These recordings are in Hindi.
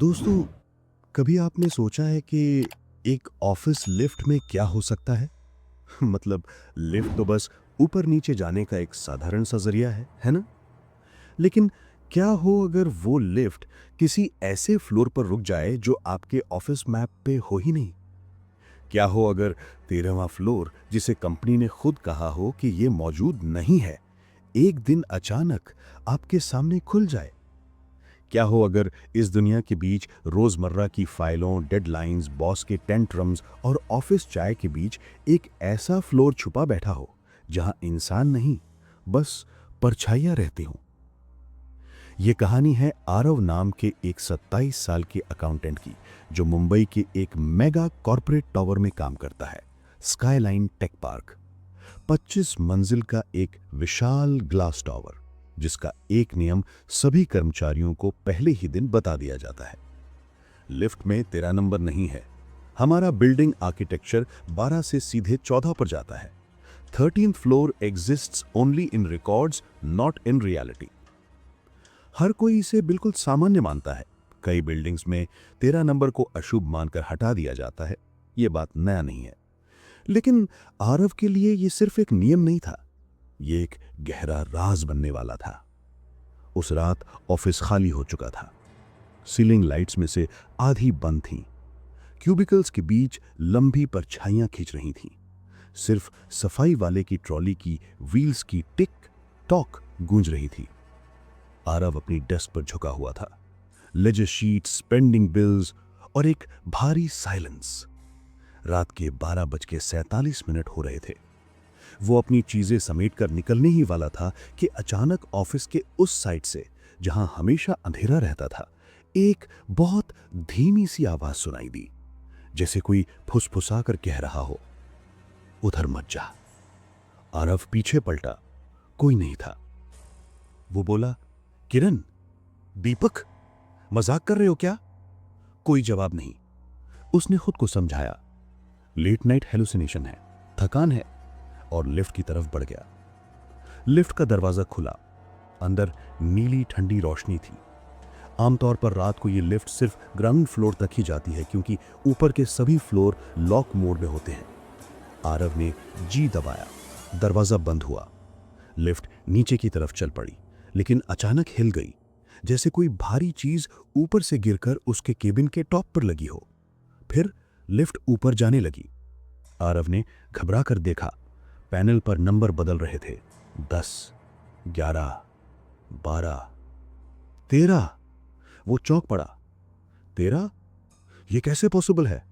दोस्तों, कभी आपने सोचा है कि एक ऑफिस लिफ्ट में क्या हो सकता है? मतलब लिफ्ट तो बस ऊपर नीचे जाने का एक साधारण सा जरिया है ना? लेकिन क्या हो अगर वो लिफ्ट किसी ऐसे फ्लोर पर रुक जाए जो आपके ऑफिस मैप पे हो ही नहीं? क्या हो अगर 13वां फ्लोर, जिसे कंपनी ने खुद कहा हो कि ये मौजूद नहीं है, एक दिन अचानक आपके सामने खुल जाए? क्या हो अगर इस दुनिया के बीच रोजमर्रा की फाइलों, डेडलाइंस, बॉस के टेंट्रम्स और ऑफिस चाय के बीच एक ऐसा फ्लोर छुपा बैठा हो जहां इंसान नहीं, बस परछाइयां रहती हों? ये कहानी है आरव नाम के एक 27 साल के अकाउंटेंट की, जो मुंबई के एक मेगा कॉर्पोरेट टावर में काम करता है, स्काईलाइन टेक पार्क। 25 मंजिल का एक विशाल ग्लास टावर, जिसका एक नियम सभी कर्मचारियों को पहले ही दिन बता दिया जाता है: लिफ्ट में तेरा नंबर नहीं है। हमारा बिल्डिंग आर्किटेक्चर 12 से सीधे 14 पर जाता है। 13th floor exists only in records, not in reality. हर कोई इसे बिल्कुल सामान्य मानता है। कई बिल्डिंग्स में 13 नंबर को अशुभ मानकर हटा दिया जाता है। ये बात नया नहीं है, लेकिन आरव के लिए ये सिर्फ एक नियम नहीं था, ये एक गहरा राज बनने वाला था। उस रात ऑफिस खाली हो चुका था। सीलिंग लाइट्स में से आधी बंद थीं। क्यूबिकल्स के बीच लंबी परछाइयां खींच रही थीं। सिर्फ सफाई वाले की ट्रॉली की व्हील्स की टिक टॉक गूंज रही थी। आरव अपनी डेस्क पर झुका हुआ था। लेजर शीट्स, पेंडिंग बिल्स और एक भारी साइलेंस। रात के 12:47 हो रहे थे। वो अपनी चीजें समेटकर निकलने ही वाला था कि अचानक ऑफिस के उस साइड से, जहां हमेशा अंधेरा रहता था, एक बहुत धीमी सी आवाज सुनाई दी, जैसे कोई फुसफुसा कर कह रहा हो, उधर मत जा। आरव पीछे पलटा। कोई नहीं था। वो बोला, किरण, दीपक, मजाक कर रहे हो क्या? कोई जवाब नहीं। उसने खुद को समझाया, लेट नाइट हेलुसिनेशन है, थकान है, और लिफ्ट की तरफ बढ़ गया। लिफ्ट का दरवाजा खुला। अंदर नीली ठंडी रोशनी थी। आमतौर पर रात को ये लिफ्ट सिर्फ ग्राउंड फ्लोर तक ही जाती है, क्योंकि ऊपर के सभी फ्लोर लॉक मोड में होते हैं। आरव ने जी दबाया। दरवाजा बंद हुआ। लिफ्ट नीचे की तरफ चल पड़ी, लेकिन अचानक हिल गई, जैसे कोई भारी चीज ऊपर से गिरकर उसके केबिन के टॉप पर लगी हो। फिर लिफ्ट ऊपर जाने लगी। आरव ने घबरा कर देखा। पैनल पर नंबर बदल रहे थे। 10, 11, 12, 13। वो चौंक पड़ा। 13? ये कैसे पॉसिबल है?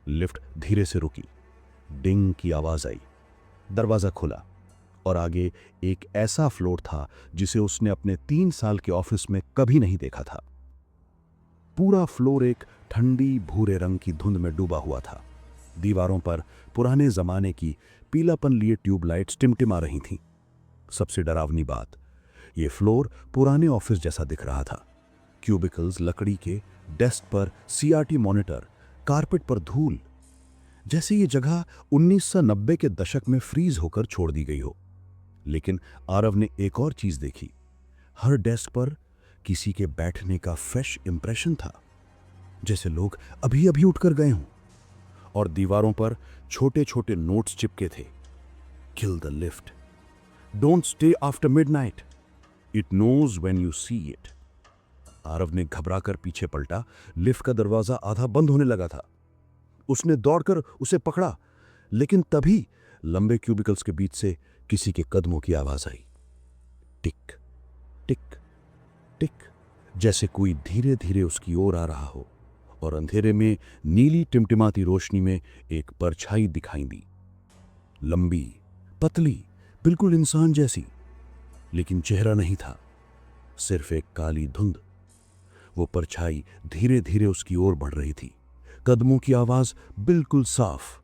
लिफ्ट धीरे से रुकी। डिंग की आवाज आई। दरवाजा खुला और आगे एक ऐसा फ्लोर था जिसे उसने अपने 3 साल के ऑफिस में कभी नहीं देखा था। पूरा फ्लोर एक ठंडी भूरे रंग की धुंध में डूबा हुआ था। दीवारों पर पुराने जमाने की पीलापन लिए ट्यूबलाइट्स टिमटिमा रही थीं। सबसे डरावनी बात, ये फ्लोर पुराने ऑफिस जैसा दिख रहा था। क्यूबिकल्स लकड़ी के, डेस्क पर सीआरटी मॉनिटर, कारपेट पर धूल, जैसे ये जगह 1990 के दशक में फ्रीज होकर छोड़ दी गई हो। लेकिन आरव ने एक और चीज देखी। हर डेस्क पर किसी के बैठने का फ्रेश इंप्रेशन था, जैसे लोग अभी अभी उठकर गए हों। और दीवारों पर छोटे छोटे नोट्स चिपके थे। Kill the lift, don't stay after midnight, it knows when you see it. Aarav ने घबराकर पीछे पलटा। लिफ्ट का दरवाजा आधा बंद होने लगा था। उसने दौड़कर उसे पकड़ा, लेकिन तभी लंबे क्यूबिकल्स के बीच से किसी के कदमों की आवाज आई। टिक टिक टिक, जैसे कोई धीरे धीरे उसकी ओर आ रहा हो। और अंधेरे में नीली टिमटिमाती रोशनी में एक परछाई दिखाई दी। लंबी, पतली, बिल्कुल इंसान जैसी, लेकिन चेहरा नहीं था, सिर्फ एक काली धुंध। वो परछाई धीरे धीरे उसकी ओर बढ़ रही थी। कदमों की आवाज बिल्कुल साफ,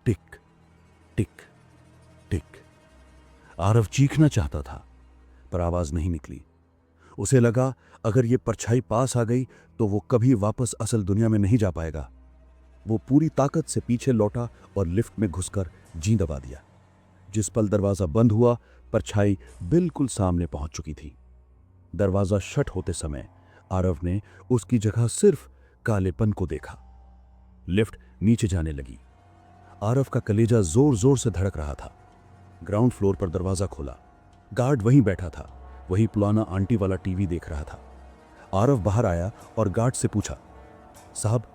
टिक टिक टिक। आरव चीखना चाहता था, पर आवाज नहीं निकली। उसे लगा, अगर ये परछाई पास आ गई तो वो कभी वापस असल दुनिया में नहीं जा पाएगा। वो पूरी ताकत से पीछे लौटा और लिफ्ट में घुसकर जी दबा दिया। जिस पल दरवाजा बंद हुआ, परछाई बिल्कुल सामने पहुंच चुकी थी। दरवाजा शट होते समय आरव ने उसकी जगह सिर्फ कालेपन को देखा। लिफ्ट नीचे जाने लगी। आरव का कलेजा जोर जोर से धड़क रहा था। ग्राउंड फ्लोर पर दरवाजा खोला। गार्ड वहीं बैठा था, वही पुराना आंटी वाला टीवी देख रहा था। आरव बाहर आया और गार्ड से पूछा, साहब,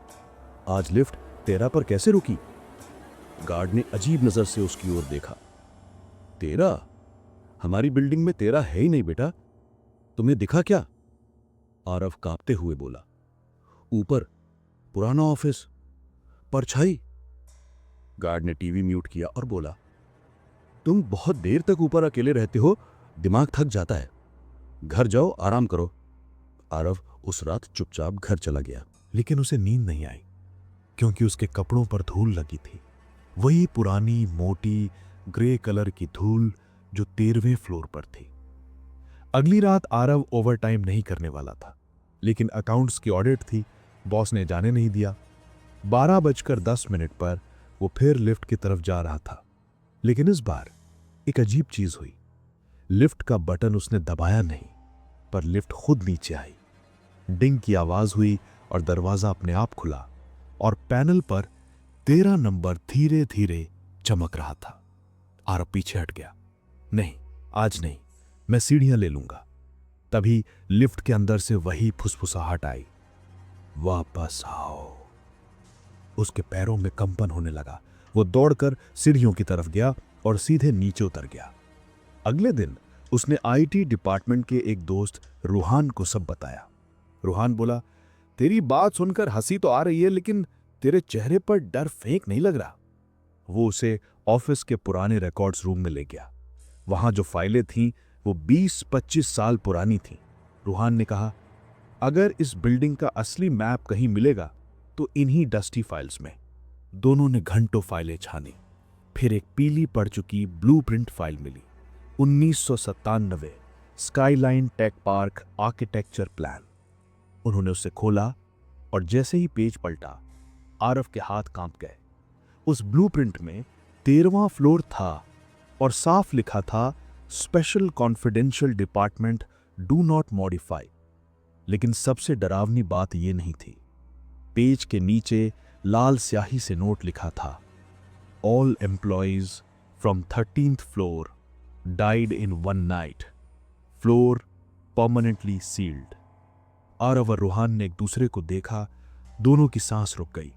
आज लिफ्ट 13 पर कैसे रुकी? गार्ड ने अजीब नजर से उसकी ओर देखा। 13? हमारी बिल्डिंग में 13 है ही नहीं बेटा। तुम्हें दिखा क्या? आरव कांपते हुए बोला, ऊपर पुराना ऑफिस, परछाई। गार्ड ने टीवी म्यूट किया और बोला, तुम बहुत देर तक ऊपर अकेले रहते हो, दिमाग थक जाता है। घर जाओ, आराम करो। आरव उस रात चुपचाप घर चला गया। लेकिन उसे नींद नहीं आई, क्योंकि उसके कपड़ों पर धूल लगी थी। वही पुरानी मोटी ग्रे कलर की धूल जो 13वें फ्लोर पर थी। अगली रात आरव ओवरटाइम नहीं करने वाला था, लेकिन अकाउंट्स की ऑडिट थी, बॉस ने जाने नहीं दिया। 12:10 पर वो फिर लिफ्ट की तरफ जा रहा था, लेकिन इस बार एक अजीब चीज हुई। लिफ्ट का बटन उसने दबाया नहीं, पर लिफ्ट खुद नीचे आई। डिंग की आवाज हुई और दरवाजा अपने आप खुला और पैनल पर 13 नंबर धीरे धीरे चमक रहा था। आरव पीछे हट गया। नहीं, आज नहीं, मैं सीढ़ियां ले लूंगा। तभी लिफ्ट के अंदर से वही फुसफुसाहट आई, वापस आओ। उसके पैरों में कंपन होने लगा। वो दौड़कर सीढ़ियों की तरफ गया और सीधे नीचे उतर गया। अगले दिन उसने आईटी डिपार्टमेंट के एक दोस्त रूहान को सब बताया। रूहान बोला, तेरी बात सुनकर हंसी तो आ रही है, लेकिन तेरे चेहरे पर डर फेंक नहीं लग रहा। वो उसे ऑफिस के पुराने रिकॉर्ड्स रूम में ले गया। वहां जो फाइलें थीं वो 20-25 साल पुरानी थीं। रूहान ने कहा, अगर इस बिल्डिंग का असली मैप कहीं मिलेगा तो इन्हीं डस्टी फाइल्स में। दोनों ने घंटों फाइलें छानी। फिर एक पीली पड़ चुकी ब्लूप्रिंट फाइल मिली। 1997 Skyline Tech Park architecture plan. उन्होंने उसे खोला और जैसे ही पेज पलटा, आरव के हाथ कांप गए। उस ब्लूप्रिंट में 13वां फ्लोर था और साफ लिखा था, special confidential department, do not modify. लेकिन सबसे डरावनी बात यह नहीं थी। पेज के नीचे लाल स्याही से नोट लिखा था, all employees from 13th floor died in one night, floor permanently sealed. Aarav और रूहान ने एक दूसरे को देखा। दोनों की सांस रुक गई।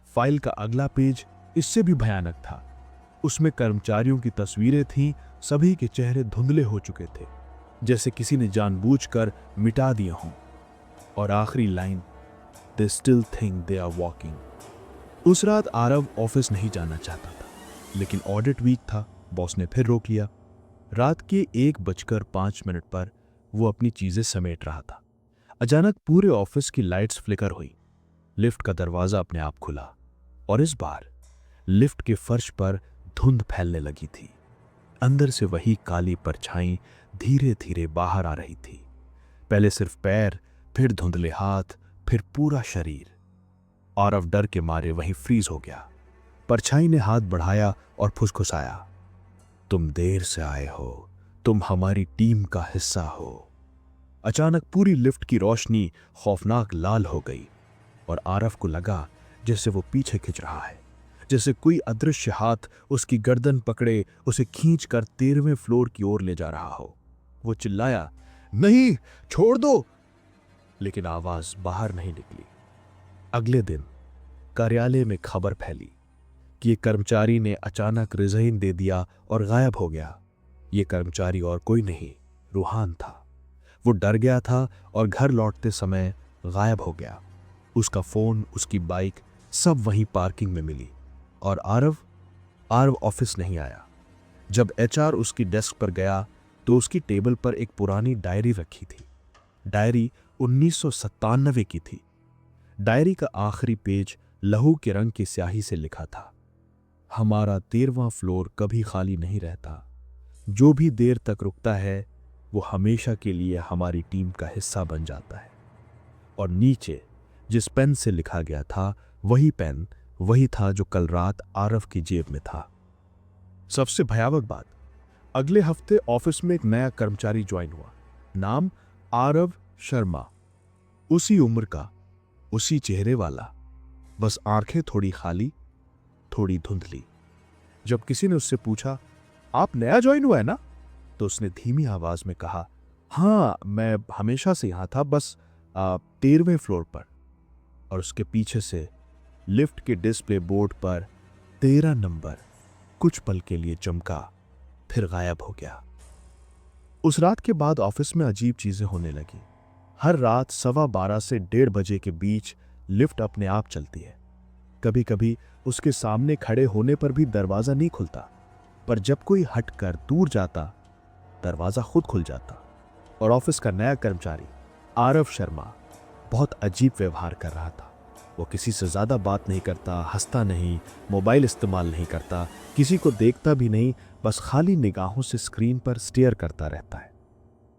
फाइल का अगला पेज इससे भी भयानक था। उसमें कर्मचारियों की तस्वीरें थीं। सभी के चेहरे धुंधले हो चुके थे, जैसे किसी ने जानबूझकर मिटा दिए हों। और आखिरी line, they still think they are walking. उस रात आरव ऑफिस नहीं जाना चाहता था, लेकिन ऑडिट वीक था। बॉस ने फिर रोक लिया। रात के 1:05 पर वो अपनी चीजें समेट रहा था। अचानक पूरे ऑफिस की लाइट्स फ्लिकर हुई। लिफ्ट का दरवाजा अपने आप खुला और इस बार लिफ्ट के फर्श पर धुंध फैलने लगी थी। अंदर से वही काली परछाई धीरे धीरे बाहर आ रही थी। पहले सिर्फ पैर, फिर धुंधले हाथ, फिर पूरा शरीर। आरव डर के मारे वहीं फ्रीज हो गया। परछाई ने हाथ बढ़ाया और फुसफुसाया, तुम देर से आए हो, तुम हमारी टीम का हिस्सा हो। अचानक पूरी लिफ्ट की रोशनी खौफनाक लाल हो गई और आरव को लगा जैसे वो पीछे खिंच रहा है, जैसे कोई अदृश्य हाथ उसकी गर्दन पकड़े उसे खींचकर 13वें फ्लोर की ओर ले जा रहा हो। वो चिल्लाया, नहीं, छोड़ दो, लेकिन आवाज बाहर नहीं निकली। अगले दिन कार्यालय में खबर फैली कि एक कर्मचारी ने अचानक रिजाइन दे दिया और गायब हो गया। ये कर्मचारी और कोई नहीं, रूहान था। वो डर गया था और घर लौटते समय गायब हो गया। उसका फोन, उसकी बाइक सब वहीं पार्किंग में मिली। और आरव ऑफिस नहीं आया। जब एचआर उसकी डेस्क पर गया तो उसकी टेबल पर एक पुरानी डायरी रखी थी। डायरी 1997 की थी। डायरी का आखिरी पेज लहू के रंग की स्याही से लिखा था, हमारा 13वां फ्लोर कभी खाली नहीं रहता। जो भी देर तक रुकता है वो हमेशा के लिए हमारी टीम का हिस्सा बन जाता है। और नीचे जिस पेन से लिखा गया था वही पेन वही था जो कल रात आरव की जेब में था। सबसे भयावह बात, अगले हफ्ते ऑफिस में एक नया कर्मचारी ज्वाइन हुआ। नाम आरव शर्मा। उसी उम्र का, उसी चेहरे वाला, बस आंखें थोड़ी खाली, थोड़ी धुंधली। जब किसी ने उससे पूछा, आप नया ज्वाइन हुआ है ना, तो उसने धीमी आवाज में कहा, हाँ मैं हमेशा से यहां था, बस 13वें फ्लोर पर। और उसके पीछे से लिफ्ट के डिस्प्ले बोर्ड पर 13 नंबर कुछ पल के लिए चमका, फिर गायब हो गया। उस रात के बाद ऑफिस में अजीब चीजें होने लगी। हर रात 12:15 से 1:30 बजे के बीच लिफ्ट अपने आप चलती है। कभी कभी उसके सामने खड़े होने पर भी दरवाजा नहीं खुलता, पर जब कोई हटकर दूर जाता, दरवाजा खुद खुल जाता। और ऑफिस का नया कर्मचारी आरव शर्मा बहुत अजीब व्यवहार कर रहा था। वो किसी से ज्यादा बात नहीं करता, हंसता नहीं, मोबाइल इस्तेमाल नहीं करता, किसी को देखता भी नहीं, बस खाली निगाहों से स्क्रीन पर स्टेयर करता रहता है।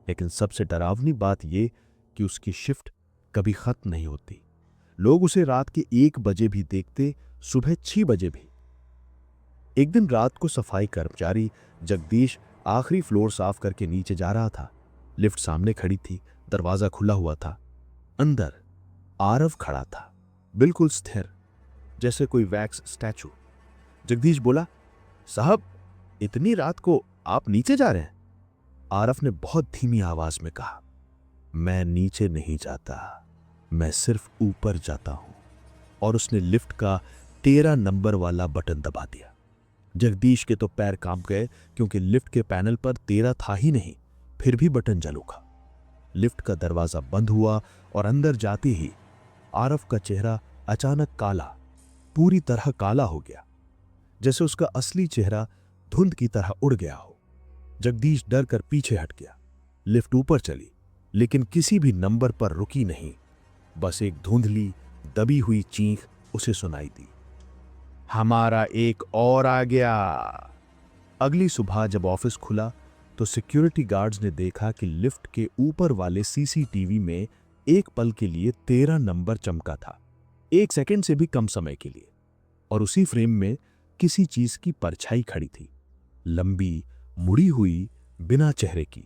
लेकिन सबसे डरावनी बात यह कि उसकी शिफ्ट कभी खत्म नहीं होती। लोग उसे रात के 1 बजे भी देखते, सुबह 6 बजे भी। एक दिन रात को सफाई कर्मचारी जगदीश आखिरी फ्लोर साफ करके नीचे जा रहा था। लिफ्ट सामने खड़ी थी, दरवाजा खुला हुआ था। अंदर आरव खड़ा था, बिल्कुल स्थिर, जैसे कोई वैक्स स्टैचू। जगदीश बोला, साहब इतनी रात को आप नीचे जा रहे हैं? आरव ने बहुत धीमी आवाज में कहा, मैं नीचे नहीं जाता, मैं सिर्फ ऊपर जाता हूं। और उसने लिफ्ट का 13 नंबर वाला बटन दबा दिया। जगदीश के तो पैर कांप गए, क्योंकि लिफ्ट के पैनल पर 13 था ही नहीं, फिर भी बटन जल उठा। लिफ्ट का दरवाजा बंद हुआ और अंदर जाते ही आरव का चेहरा अचानक काला, पूरी तरह काला हो गया, जैसे उसका असली चेहरा धुंध की तरह उड़ गया हो। जगदीश डर कर पीछे हट गया। लिफ्ट ऊपर चली, लेकिन किसी भी नंबर पर रुकी नहीं। बस एक धुंधली दबी हुई चीख उसे सुनाई दी, हमारा एक और आ गया। अगली सुबह जब ऑफिस खुला तो सिक्योरिटी गार्ड्स ने देखा कि लिफ्ट के ऊपर वाले सीसीटीवी में एक पल के लिए 13 नंबर चमका था, 1 सेकंड से भी कम समय के लिए। और उसी फ्रेम में किसी चीज की परछाई खड़ी थी, लंबी, मुड़ी हुई, बिना चेहरे की।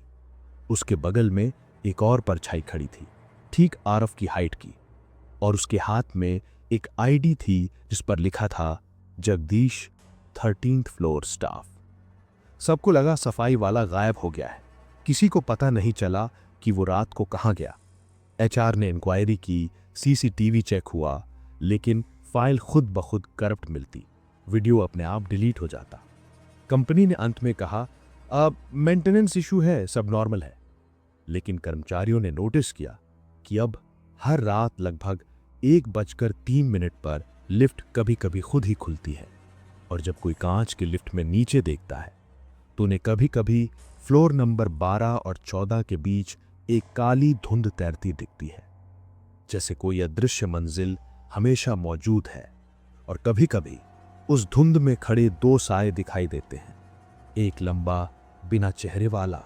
उसके बगल में एक और परछाई खड़ी थी, ठीक आरव की हाइट की, और उसके हाथ में एक आईडी थी जिस पर लिखा था, जगदीश 13th फ्लोर स्टाफ। सबको लगा सफाई वाला गायब हो गया है। किसी को पता नहीं चला कि वो रात को कहां गया। एचआर ने इंक्वायरी की, सीसीटीवी चेक हुआ, लेकिन फाइल खुद ब खुद करप्ट मिलती, वीडियो अपने आप डिलीट हो जाता। कंपनी ने अंत में कहा, अब मेंटेनेंस इशू है, सब नॉर्मल है। लेकिन कर्मचारियों ने नोटिस किया कि अब हर रात लगभग 1:03 पर लिफ्ट कभी कभी खुद ही खुलती है। और जब कोई कांच के लिफ्ट में नीचे देखता है तो उन्हें कभी कभी फ्लोर नंबर 12 और 14 के बीच एक काली धुंध तैरती दिखती है, जैसे कोई अदृश्य मंजिल हमेशा मौजूद है। और कभी कभी उस धुंध में खड़े 2 साए दिखाई देते हैं, एक लंबा बिना चेहरे वाला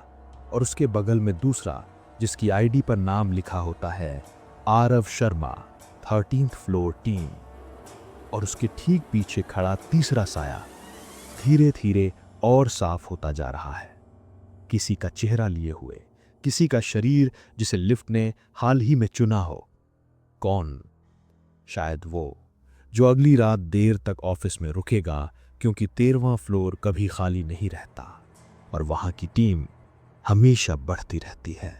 और उसके बगल में दूसरा जिसकी आईडी पर नाम लिखा होता है, Aarav Sharma 13th floor team. और उसके ठीक पीछे खड़ा तीसरा साया धीरे धीरे और साफ होता जा रहा है, किसी का चेहरा लिए हुए, किसी का शरीर जिसे लिफ्ट ने हाल ही में चुना हो। कौन? शायद वो जो अगली रात देर तक ऑफिस में रुकेगा, क्योंकि 13वां फ्लोर कभी खाली नहीं रहता और वहां की टीम हमेशा बढ़ती रहती है।